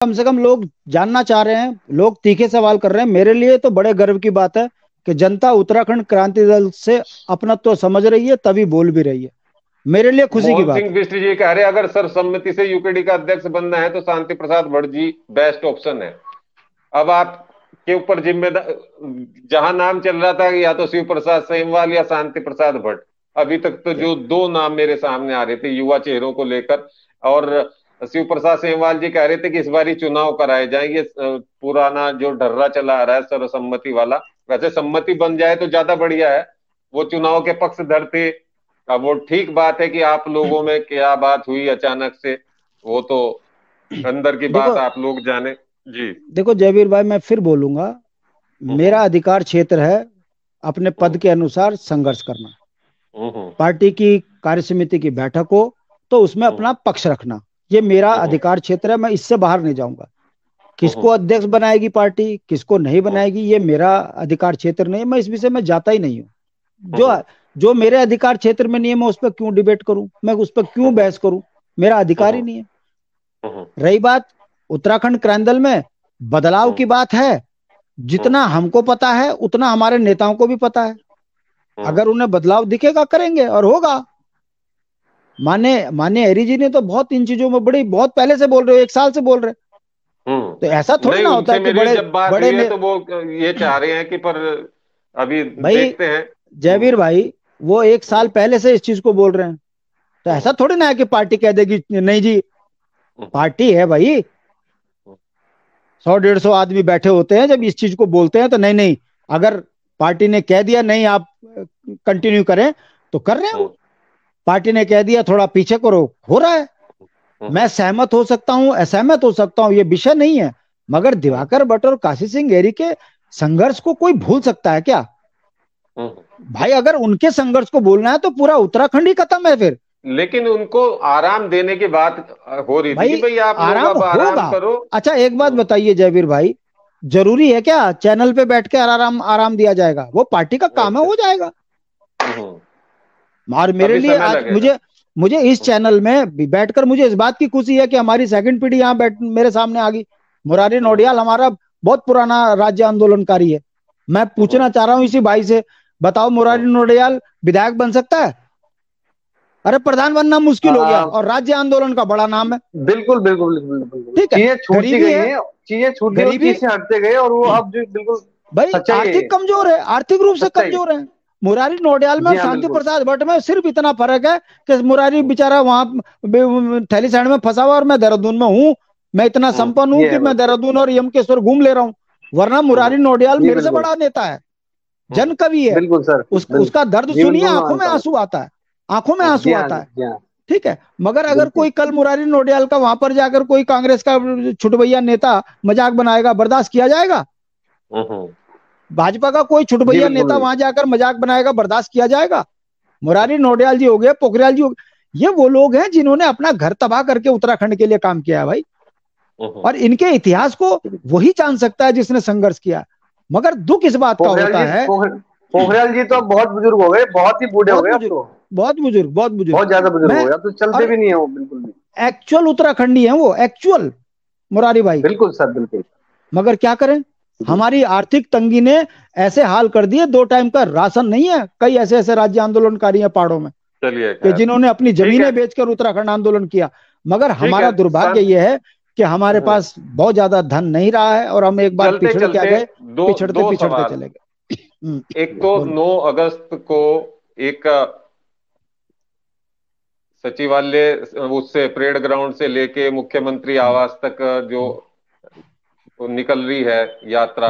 कम से कम लोग जानना चाह रहे हैं, लोग तीखे सवाल कर रहे हैं। मेरे लिए तो बड़े गर्व की बात है कि जनता उत्तराखंड क्रांति दल से अपना तो समझ रही है, तभी बोल भी रही है। मेरे लिए खुशी की मोहन बात सिंह है। बिष्ट जी कह रहे हैं अगर सर्वसम्मति से यूकेडी का अध्यक्ष बनना है तो शांति प्रसाद भट्ट जी बेस्ट ऑप्शन है। अब आपके ऊपर जिम्मेदार, जहां नाम चल रहा था कि या तो शिव प्रसाद सेमवाल या शांति प्रसाद भट्ट, अभी तक तो जो दो नाम मेरे सामने आ रहे थे युवा चेहरों को लेकर, और शिव प्रसाद सेमवाल जी कह रहे थे कि इस बार ही चुनाव कराए जाएंगे। पुराना जो ढर्रा चला आ रहा है सर्वसम्मति वाला, वैसे सम्मति बन जाए तो ज्यादा बढ़िया है। वो चुनाव के पक्षधर थे। अब वो ठीक बात है कि आप लोगों में क्या बात हुई अचानक से, वो तो अंदर की बात देखो आप लोग जाने। जी। देखो जयवीर भाई, मैं फिर बोलूंगा, हम्म। मेरा अधिकार क्षेत्र है अपने पद हम्म। के अनुसार संघर्ष करना। हम्म। पार्टी की कार्य समिति की बैठक हो तो उसमें हम्म। अपना पक्ष रखना, ये मेरा हम्म। अधिकार क्षेत्र है। मैं इससे बाहर नहीं जाऊंगा। किसको हम्म। अध्यक्ष बनाएगी पार्टी, किसको नहीं बनाएगी, ये मेरा अधिकार क्षेत्र नहीं है। मैं इस विषय में जाता ही नहीं हूँ। जो हम्म। जो मेरे अधिकार क्षेत्र में नहीं है, मैं उस पर क्यों डिबेट करूं, मैं उस पर क्यों हम्म। बहस करूं? मेरा अधिकार ही हम्म। नहीं है। हम्म। रही बात उत्तराखंड क्रांदल में बदलाव हम्म। की बात है, हम्म। जितना हमको पता है उतना हमारे नेताओं को भी पता है। हम्म। अगर उन्हें बदलाव दिखेगा करेंगे और होगा। माने माने हरी जी ने तो बहुत इन चीजों में बड़ी बहुत पहले से बोल रहे हो, 1 साल से बोल रहे। तो ऐसा थोड़ी नहीं, ना होता उनसे है कि मेरी बड़े जब बात बड़े हुई है ने तो वो ये चाह रहे हैं कि पर अभी भाई, देखते हैं। जयवीर भाई, वो 1 साल हम्म। पहले से इस चीज को बोल रहे हैं। तो ऐसा हम्म। थोड़ी ना है कि पार्टी कह देगी नहीं जी। हम्म। पार्टी है भाई, 100 150 आदमी बैठे होते हैं, जब इस चीज को बोलते हैं तो नहीं नहीं, अगर पार्टी ने कह दिया नहीं आप कंटिन्यू करें तो कर रहे हैं हम्म। वो। पार्टी ने कह दिया थोड़ा पीछे करो, हो रहा है। हम्म। मैं सहमत हो सकता हूं, असहमत हो सकता हूं, ये विषय नहीं है। मगर हम्म। दिवाकर भट्ट और काशी सिंह गिरी के संघर्ष को कोई भूल सकता है क्या? हम्म। भाई अगर उनके संघर्ष को बोलना है तो पूरा उत्तराखंड ही खत्म है फिर। लेकिन उनको आराम देने की बात हो रही थी कि भाई भाई आप लोग आराम अब आराम होगा। करो। अच्छा एक बात हम्म। बताइए जयवीर भाई, जरूरी है क्या चैनल पे बैठ के आराम आराम दिया जाएगा? वो पार्टी का काम है, अच्छा। हो जाएगा। हम्म। और मेरे अभी लिए समय आज लगेगा। मुझे मुझे इस चैनल में बैठकर मुझे इस बात की खुशी है कि हमारी सेकंड पीढ़ी यहाँ बैठ मेरे सामने आ गई। मुरारी हम्म। नौडियाल हमारा बहुत पुराना राज्य आंदोलनकारी है। मैं हम्म। पूछना चाह रहा हूँ इसी भाई से, बताओ मुरारी हम्म। नौडियाल विधायक बन सकता है? अरे प्रधान बनना मुश्किल हो गया आ, और राज्य आंदोलन का बड़ा नाम है। बिल्कुल बिल्कुल बिल्कुल बिल्कुल, ठीक है। चीजें छूटती गरीबी गई है, हैं। चीजें छूट गई, वो गरीबी। पीछे हटते गए, और वो अब जो बिल्कुल भाई सच्चाई है आर्थिक ये। कमजोर है, आर्थिक रूप से सच्चाई। कमजोर है। मुरारी नौडियाल में जी और हाँ शांति बिल्कुल। प्रसाद भट्ट में सिर्फ इतना फर्क है कि मुरारी बेचारा वहां थैली सैंड में फंसा हुआ और मैं देहरादून में हूँ। मैं इतना संपन्न हूँ ये कि है मैं बस। देहरादून और यमकेश्वर घूम ले रहा हूँ। वरना हम्म। मुरारी नौडियाल ये मेरे से बिल्कुल। बड़ा नेता है, हम्म। जन कवि है। बिल्कुल सर। उसका दर्द जी सुनिए, बिल्कुल मैं आंखों में मानता हूँ। आंसू आता है, आंखों में आंसू जी हाँ आता है। जी हाँ। ठीक है। मगर अगर बिल्कुल। कोई कल मुरारी नौडियाल का वहां पर जाकर कोई कांग्रेस का छुटभैया नेता मजाक बनाएगा, बर्दाश्त किया जाएगा? हम्म। भाजपा का कोई जी छुटभैया बिल्कुल नेता नहीं। वहां जाकर मजाक बनाएगा, बर्दाश्त किया जाएगा? मुरारी नौडियाल जी हो गए, पोखरियाल जी हो गए, ये वो लोग हैं जिन्होंने अपना घर तबाह करके उत्तराखंड के लिए काम किया है भाई। हम्म। और इनके इतिहास को वही जान सकता है जिसने संघर्ष किया। मगर दुख इस बात का पोखरियाल होता जी है, पोखरियाल जी तो अब बहुत बुजुर्ग हो गए, बहुत ही बूढ़े हो बहुत गए अब बुजुर्ग, तो। बहुत बुजुर्ग, बहुत बुजुर्ग। बहुत ज्यादा बुजुर्ग हो मैं गए, अब तो चलते और भी नहीं है वो बिल्कुल भी। एक्चुअल उत्तराखंडी है वो, एक्चुअल मुरारी भाई। बिल्कुल सर बिल्कुल। मगर क्या करें, हमारी आर्थिक तंगी ने ऐसे हाल कर दिए, 2 टाइम का राशन नहीं है। कई ऐसे ऐसे राज्य आंदोलनकारी हैं पहाड़ों में चलिए कि खैर। जिन्होंने अपनी ठीक है। जमीनें बेचकर उत्तराखंड आंदोलन किया। मगर ठीक है हमारा दुर्भाग्य सन। यह है कि हमारे हम्म। पास बहुत ज्यादा धन नहीं रहा है और हम एक बार चलते पिछड़ क्या चलते गए, दो पिछड़ते दो पिछड़ते सवाल। चले गए। एक तो बोलो। 9 अगस्त को एक सचिवालय, उससे परेड ग्राउंड से लेके मुख्यमंत्री आवास तक जो निकल रही है यात्रा,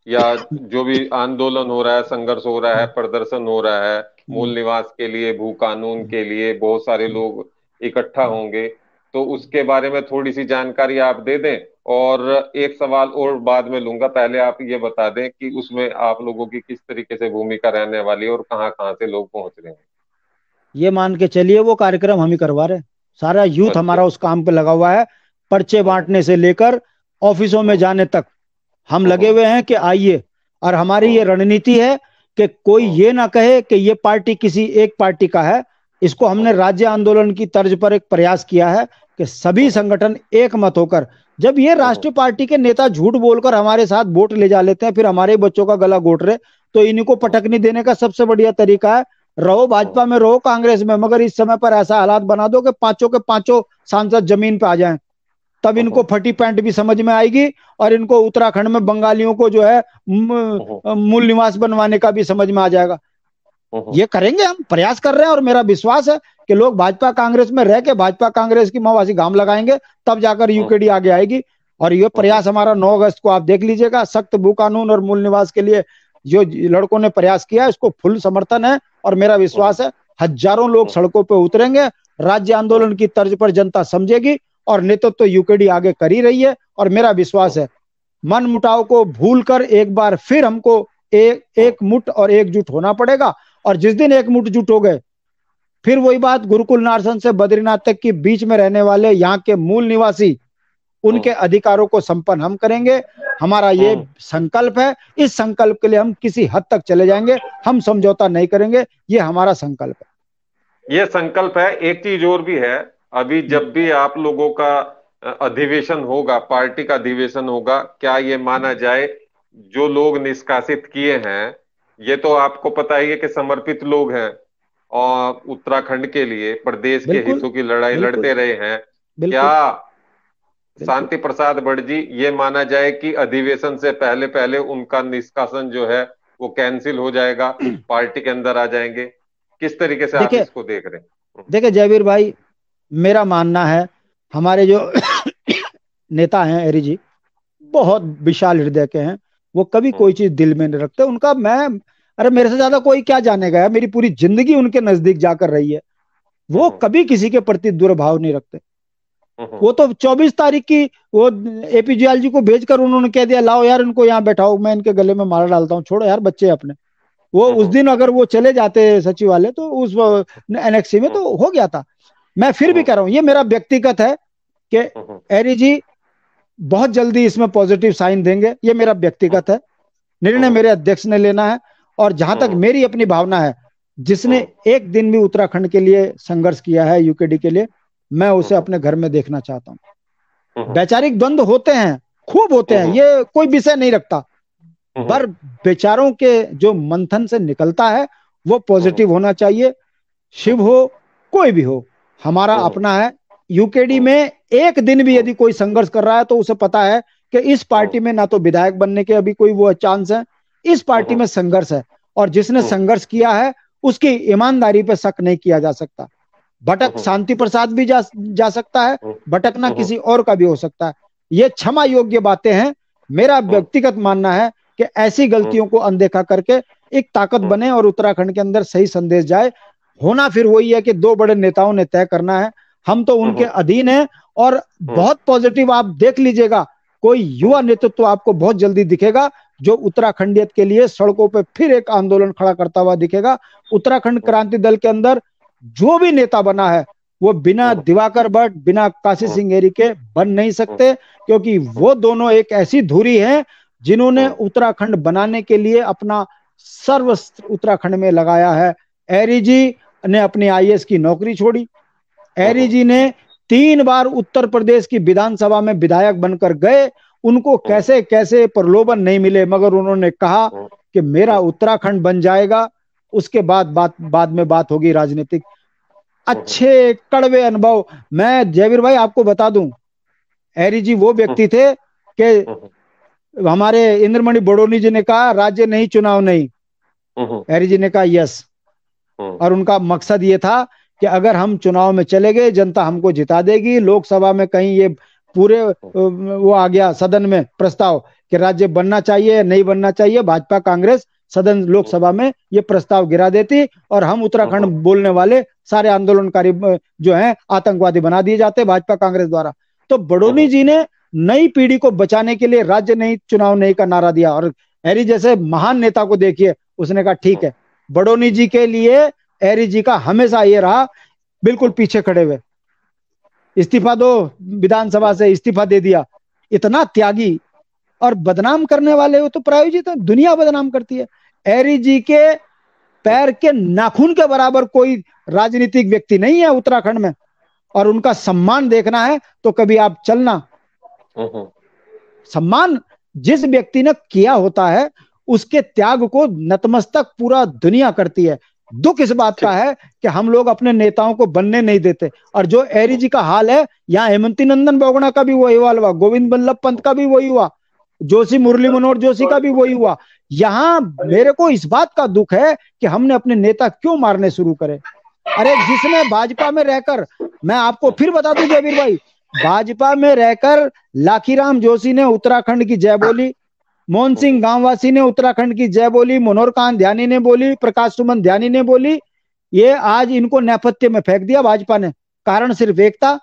या जो भी आंदोलन हो रहा है, संघर्ष हो रहा है, प्रदर्शन हो रहा है, मूल निवास के लिए, भू कानून के लिए बहुत सारे लोग इकट्ठा होंगे, तो उसके बारे में थोड़ी सी जानकारी आप दे दें। और एक सवाल और बाद में लूंगा, पहले आप ये बता दें कि उसमें आप लोगों की किस तरीके से भूमिका रहने वाली है और कहाँ कहाँ से लोग पहुंच रहे हैं। ये मान के चलिए वो कार्यक्रम हम ही करवा रहे हैं। सारा यूथ अच्छा। हमारा उस काम पे लगा हुआ है। पर्चे हम्म। बांटने से लेकर ऑफिसों में हम्म। जाने तक हम लगे हम्म। हुए हैं कि आइए। और हमारी ये हम्म। रणनीति है कि कोई हम्म। ये ना कहे कि ये पार्टी किसी एक पार्टी का है। इसको हमने हम्म। राज्य आंदोलन की तर्ज पर एक प्रयास किया है कि सभी हम्म। संगठन एक मत होकर जब ये राष्ट्रीय पार्टी के नेता झूठ बोलकर हमारे साथ वोट ले जा लेते हैं, फिर हमारे बच्चों का गला घोट रहे, तो इनको पटकनी देने का सबसे बढ़िया तरीका है, रहो भाजपा में, रहो कांग्रेस में, मगर इस समय पर ऐसा हालात बना दो कि पांचों के पांचों सांसद जमीन पे आ जाएं। तब इनको फटी पैंट भी समझ में आएगी, और इनको उत्तराखंड में बंगालियों को जो है मूल निवास बनवाने का भी समझ में आ जाएगा। ये करेंगे, हम प्रयास कर रहे हैं, और मेरा विश्वास है कि लोग भाजपा कांग्रेस में रह के भाजपा कांग्रेस की मवासी घाम लगाएंगे, तब जाकर यूकेडी आगे आएगी। और ये प्रयास हमारा 9 अगस्त को आप देख लीजिएगा, सख्त भू कानून और मूल निवास के लिए जो लड़कों ने प्रयास किया, इसको फुल समर्थन है, और मेरा विश्वास है हजारों लोग सड़कों पर उतरेंगे, राज्य आंदोलन की तर्ज पर जनता समझेगी, और नेतृत्व तो यूकेडी आगे कर ही रही है। और मेरा विश्वास है मन मुटाव को भूलकर एक बार फिर हमको एक मुठ और एकजुट होना पड़ेगा। और जिस दिन एक मुठ जुट हो गए, फिर वही बात, गुरुकुल नारसन से बद्रीनाथ तक के बीच में रहने वाले यहाँ के मूल निवासी, उनके अधिकारों को संपन्न हम करेंगे। हमारा ये संकल्प है, इस संकल्प के लिए हम किसी हद तक चले जाएंगे, हम समझौता नहीं करेंगे, ये हमारा संकल्प है। ये संकल्प है। एक चीज और भी है, अभी जब भी आप लोगों का अधिवेशन होगा, पार्टी का अधिवेशन होगा, क्या ये माना जाए जो लोग निष्कासित किए हैं, ये तो आपको पता ही है कि समर्पित लोग हैं और उत्तराखंड के लिए, प्रदेश के हितों की लड़ाई लड़ते रहे हैं, क्या शांति प्रसाद भट्ट ये माना जाए कि अधिवेशन से पहले पहले उनका निष्कासन जो है वो कैंसिल हो जाएगा, पार्टी के अंदर आ जाएंगे? किस तरीके से आप इसको देख रहे हैं? देखिए जयवीर भाई, मेरा मानना है हमारे जो नेता हैं एरी जी, बहुत विशाल हृदय के हैं, वो कभी कोई चीज दिल में नहीं रखते। उनका अरे मेरे से ज्यादा कोई क्या जानेगा है, मेरी पूरी जिंदगी उनके नजदीक जाकर रही है। वो कभी किसी के प्रति दुर्भाव नहीं रखते। वो तो 24 तारीख की वो एपीजीएल जी को भेजकर उन्होंने कह दिया, लाओ यार इनको यहाँ बैठाओ, मैं इनके गले में माला डालता हूँ, छोड़ो यार बच्चे अपने। वो उस दिन अगर वो चले जाते सचिवालय तो उस एनेक्सी में तो हो गया था। मैं फिर भी कह रहा हूँ, ये मेरा व्यक्तिगत है कि एरी जी बहुत जल्दी इसमें पॉजिटिव साइन देंगे, ये मेरा व्यक्तिगत है निर्णय, मेरे अध्यक्ष ने लेना है। और जहां तक मेरी अपनी भावना है, जिसने एक दिन भी उत्तराखंड के लिए संघर्ष किया है, यूकेडी के लिए, मैं उसे अपने घर में देखना चाहता हूँ। वैचारिक द्वंद्व होते हैं, खूब होते हैं, ये कोई विषय नहीं रखता, पर विचारों के जो मंथन से निकलता है वो पॉजिटिव होना चाहिए। शिव हो कोई भी हो, हमारा अपना है। यूकेडी में एक दिन भी यदि कोई संघर्ष कर रहा है तो उसे पता है कि इस पार्टी में ना तो विधायक बनने के अभी कोई वो चांस है, इस पार्टी में संघर्ष है, और जिसने संघर्ष किया है उसकी ईमानदारी पे शक नहीं किया जा सकता। भटक शांति प्रसाद भी जा सकता है, भटकना किसी और का भी हो सकता है, ये क्षमा योग्य बातें हैं। मेरा व्यक्तिगत मानना है कि ऐसी गलतियों को अनदेखा करके एक ताकत बने और उत्तराखंड के अंदर सही संदेश जाए। होना फिर वही है कि 2 बड़े नेताओं ने तय करना है, हम तो उनके अधीन हैं। और बहुत पॉजिटिव आप देख लीजिएगा, कोई युवा नेतृत्व आपको बहुत जल्दी दिखेगा जो उत्तराखंडियत के लिए सड़कों पे फिर एक आंदोलन खड़ा करता हुआ दिखेगा। उत्तराखंड क्रांति दल के अंदर जो भी नेता बना है वो बिना दिवाकर भट्ट, बिना काशी सिंह एरी के बन नहीं सकते, क्योंकि वो दोनों एक ऐसी धुरी हैं जिन्होंने उत्तराखंड बनाने के लिए अपना सर्वस्व उत्तराखंड में लगाया है। एरी जी ने अपनी आईएएस की नौकरी छोड़ी, एरी जी ने 3 बार उत्तर प्रदेश की विधानसभा में विधायक बनकर गए, उनको कैसे कैसे प्रलोभन नहीं मिले, मगर उन्होंने कहा कि मेरा उत्तराखंड बन जाएगा, उसके बाद में बात होगी राजनीतिक। अच्छे कड़वे अनुभव। मैं जयवीर भाई आपको बता दूं, एरी जी वो व्यक्ति थे कि हमारे इंद्रमणि बड़ोनी जी ने कहा राज्य नहीं चुनाव नहीं, एरी जी ने कहा यस, और उनका मकसद ये था कि अगर हम चुनाव में चले गए जनता हमको जिता देगी। लोकसभा में कहीं ये पूरे वो आ गया सदन में प्रस्ताव कि राज्य बनना चाहिए नहीं बनना चाहिए, भाजपा कांग्रेस सदन लोकसभा में ये प्रस्ताव गिरा देती और हम उत्तराखंड बोलने वाले सारे आंदोलनकारी जो हैं आतंकवादी बना दिए जाते भाजपा कांग्रेस द्वारा। तो बड़ोनी जी ने नई पीढ़ी को बचाने के लिए राज्य नहीं चुनाव नहीं का नारा दिया, और एरी जैसे महान नेता को देखिए, उसने कहा ठीक है। बड़ोनी जी के लिए एरी जी का हमेशा ये रहा बिल्कुल पीछे खड़े हुए, इस्तीफा दो, विधानसभा से इस्तीफा दे दिया। इतना त्यागी और बदनाम करने वाले वो तो प्रायोजित है, दुनिया बदनाम करती है। एरी जी के पैर के नाखून के बराबर कोई राजनीतिक व्यक्ति नहीं है उत्तराखंड में, और उनका सम्मान देखना है तो कभी आप चलना हम्म। सम्मान जिस व्यक्ति ने किया होता है उसके त्याग को नतमस्तक पूरा दुनिया करती है। दुख इस बात का ठीक। है कि हम लोग अपने नेताओं को बनने नहीं देते। और जो एरी जी का हाल है, यहाँ हेमंती नंदन बहुगुणा का भी वही हाल हुआ, गोविंद बल्लभ पंत का भी वही हुआ, जोशी मुरली मनोहर जोशी का भी वही हुआ। यहाँ मेरे को इस बात का दुख है कि हमने अपने नेता क्यों मारने शुरू करे। अरे जिसने भाजपा में रहकर, मैं आपको फिर बता दूं जयवीर भाई, भाजपा में रहकर लाखीराम जोशी ने उत्तराखंड की जय बोली, मोहन सिंह गांववासी ने उत्तराखंड की जय बोली, मनोहर कांत ध्यानी ने बोली, प्रकाश सुमन ध्यानी ने बोली। ये आज इनको नेपथ्य में फेंक दिया भाजपा ने। कारण सिर्फ एक था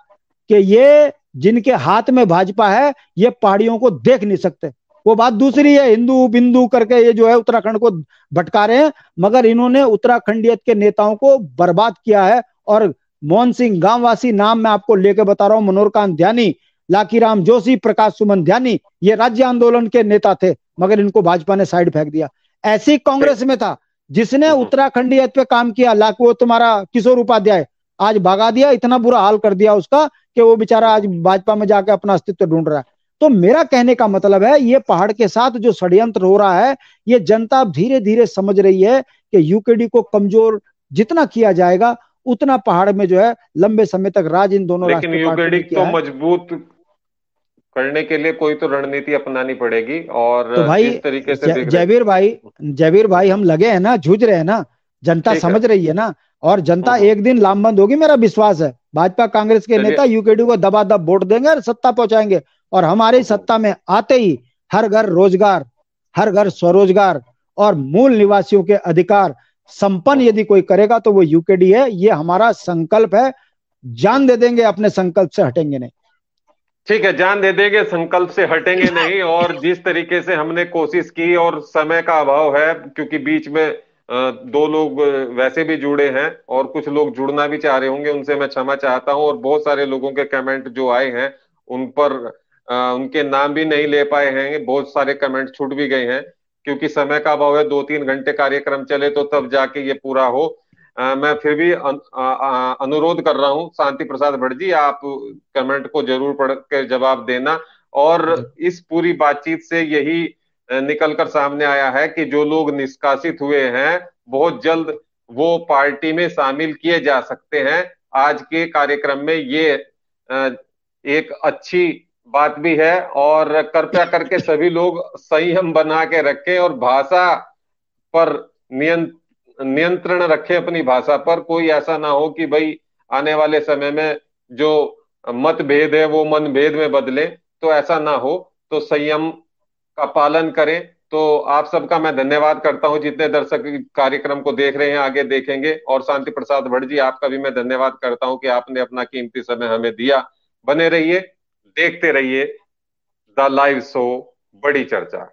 कि ये जिनके हाथ में भाजपा है ये पहाड़ियों को देख नहीं सकते। वो बात दूसरी है, हिंदू बिंदु करके ये जो है उत्तराखंड को भटका रहे हैं, मगर इन्होंने उत्तराखंडियत के नेताओं को बर्बाद किया है। और मोहन सिंह गांववासी नाम मैं आपको लेके बता रहा हूं, मनोहर कांत ध्यानी, लाखीराम जोशी, प्रकाश सुमन ध्यानी, ये राज्य आंदोलन के नेता थे, मगर इनको भाजपा ने साइड फेंक दिया। ऐसी कांग्रेस में था जिसने उत्तराखंडियत पे काम किया, लाख वो तुम्हारा किशोर उपाध्याय, आज भगा दिया, इतना बुरा हाल कर दिया उसका कि वो बेचारा आज भाजपा में जाकर अपना अस्तित्व ढूंढ रहा है। तो मेरा कहने का मतलब है, ये पहाड़ के साथ जो षड्यंत्र हो रहा है, ये जनता धीरे धीरे समझ रही है कि यूकेडी को कमजोर जितना किया जाएगा उतना पहाड़ में जो है लंबे समय तक राज इन दोनों लेकिन राष्ट्रीय पार्टियों यूकेडी ने को किया है। मजबूत करने के लिए कोई तो रणनीति अपनानी पड़ेगी, और तो भाई जिस तरीके से दिख रहे। जयवीर भाई हम लगे हैं ना, जूझ रहे हैं ना, जनता ठीक है। समझ रही है ना, और जनता हम्म। एक दिन लामबंद होगी, मेरा विश्वास है। भाजपा कांग्रेस के चलिए। नेता यूकेडी को दबादब वोट देंगे और सत्ता पहुंचाएंगे। और हमारी हम्म। सत्ता में आते ही हर घर रोजगार, हर घर स्वरोजगार और मूल निवासियों के अधिकार संपन्न हम्म। यदि कोई करेगा तो वो यूकेडी है। ये हमारा संकल्प है, जान दे देंगे, अपने संकल्प से हटेंगे नहीं। ठीक है, जान दे देंगे, संकल्प से हटेंगे नहीं। और जिस तरीके से हमने कोशिश की, और समय का अभाव है क्योंकि बीच में दो लोग वैसे भी जुड़े हैं और कुछ लोग जुड़ना भी चाह रहे होंगे, उनसे मैं क्षमा चाहता हूं। और बहुत सारे लोगों के कमेंट जो आए हैं उन पर उनके नाम भी नहीं ले पाए हैं, बहुत सारे कमेंट छूट भी गए हैं क्योंकि समय का अभाव है। 2-3 घंटे कार्यक्रम चले तो तब जाके ये पूरा हो। मैं फिर भी अनुरोध कर रहा हूं, शांति प्रसाद भट्ट जी, आप कमेंट को जरूर पढ़ के जवाब देना। और इस पूरी बातचीत से यही निकल कर सामने आया है कि जो लोग निष्कासित हुए हैं बहुत जल्द वो पार्टी में शामिल किए जा सकते हैं। आज के कार्यक्रम में ये एक अच्छी बात भी है। और कृपया करके सभी लोग संयम बना के रखें और भाषा पर नियंत्रण रखें, अपनी भाषा पर। कोई ऐसा ना हो कि भाई आने वाले समय में जो मतभेद है वो मनभेद में बदले, तो ऐसा ना हो। तो संयम का पालन करें। तो आप सबका मैं धन्यवाद करता हूं, जितने दर्शक कार्यक्रम को देख रहे हैं, आगे देखेंगे। और शांति प्रसाद भट्ट जी, आपका भी मैं धन्यवाद करता हूं कि आपने अपना कीमती समय हमें दिया। बने रहिए, देखते रहिए द लाइव शो बड़ी चर्चा।